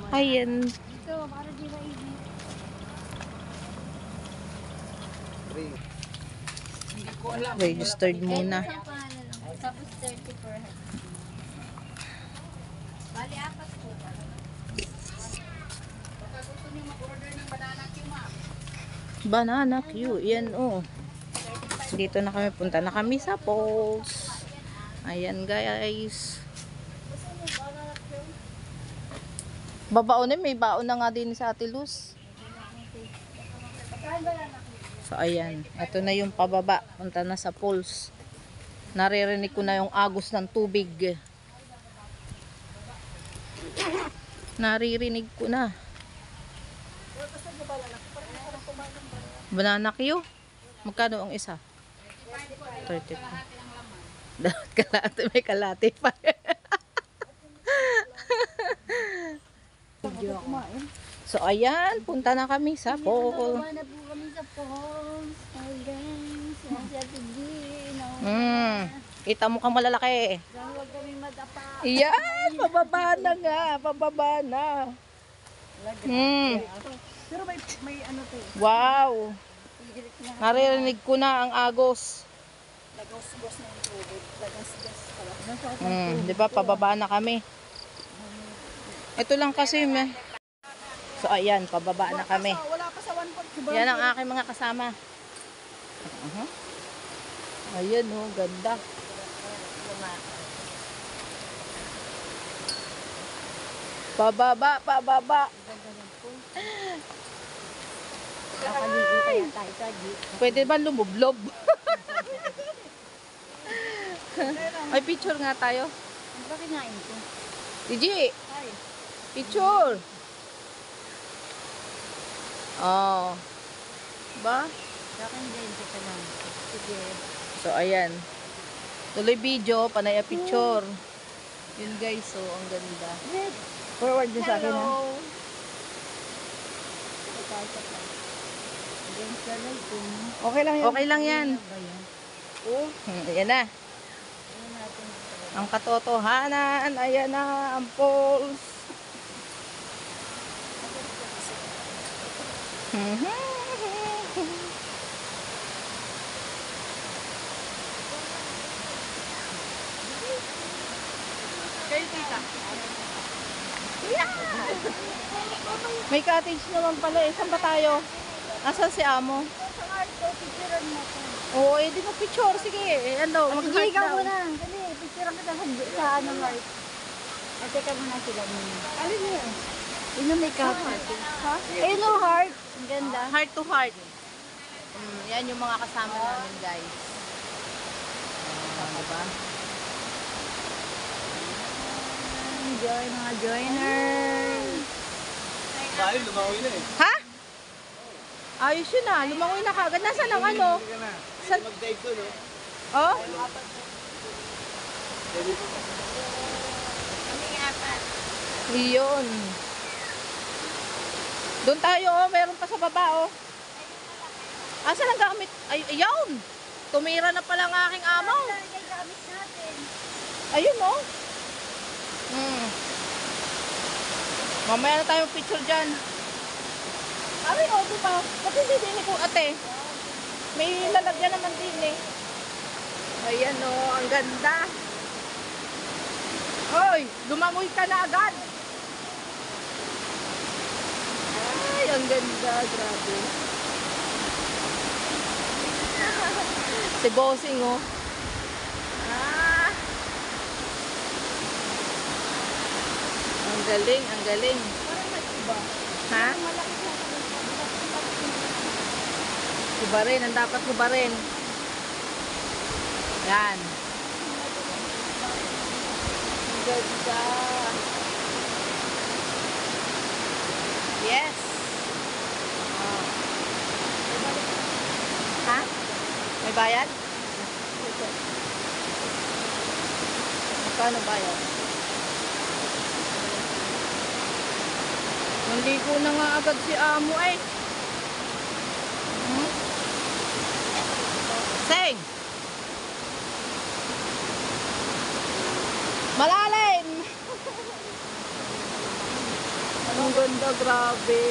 Ayan. Ito, para di ba easy. Registered muna. Isang pangalan lang. Tapos 30 per head. Bali, apat po. Baka gusto niyo mag-order ng banana Q, ma'am. Banana Q. Yan oh. Dito na kami. Punta na kami sa Pulse. Ayan guys. Babaon na. May baon na nga din sa Ate Luz. So ayan. Ito na yung pababa. Punta na sa Pulse. Naririnig ko na yung agos ng tubig. Naririnig ko na. Banana Q? Magkano ang isa? 35. Dapat kalate. May kalate pa. So ayan. Punta na kami sa pool. Wala na po kami sa falls. Hi guys. Yan si Ate G. Kita mo kang malalaki. Huwag kami madapa. Iyan. Pababa na nga. Pababa na. Pero may ano to. Wow. Naririnig ko na ang agos. Lagos-gos na yung tubig. Lagas-gas pala. Di ba? Pababa na kami. Ito lang kasi may. So ayan, pababa na kami. Wala pa sa 1.2. Yan ang aking mga kasama. Ayan oh, ganda. Pababa, pababa. Pwede ba lumublob? Ay, picture nga tayo. Ano ba kinain ko? Gigi, Ay. picture. Oh. Ba? Sa akin din, kita lang. Sige. So, ayan. Tuloy video, panay a picture. Yun guys, so, ang ganda. Forward din sa akin, ha? Hello. Okay lang yan. Okay lang yan. Oh. Ayan na. Ang katotohanan, ayan na ang Pulse. Kayo, tita. May cottage naman pala eh. Saan ba tayo? Asan si Amo? Sa art ko, picturean mo ko. Oo, eh di mag-picture. Sige, ano, Sige, mag-heart ikaw daw. muna. Dali, picturean kita sa ano, art. At teka muna sila muna. Alin mo yan? Yun yung makeup. Ha? Ayun yung heart. Ang ganda. Heart to heart. Yan yung mga kasama namin guys. Diba? Enjoy mga joiners. Dahil lumawi na eh. Ha? Ayos yun ah. Lumangoy na kagad. Nasaan ang ano? Sa... Mag-dive doon, no? Oh? Iyon. Doon tayo oh. Meron pa sa baba oh. Asan ang gamit? Ay, ayun. Tumira na pala ang aking amaw. Ay, gamit natin. Ayun oh. Mamaya na tayo picture dyan. Ari, oh, diba? Ba't hindi din ko ate? May lalagyan naman din eh. Ayan oh, ang ganda. Hoy, lumangoy ka na agad. Ay, ang ganda, grabe. Si Bossing oh. Ah. Ang galing, ang galing. Parang nag-iba. Ha? Malaki siya. Iba rin, ang dapat iba rin. Yan. Ang ganda. Yes. Oh. Ha? May bayad? Magkano bayad? Nandiko na nga agad si Amo eh. Sing! Malalim! Ang ganda, grabe.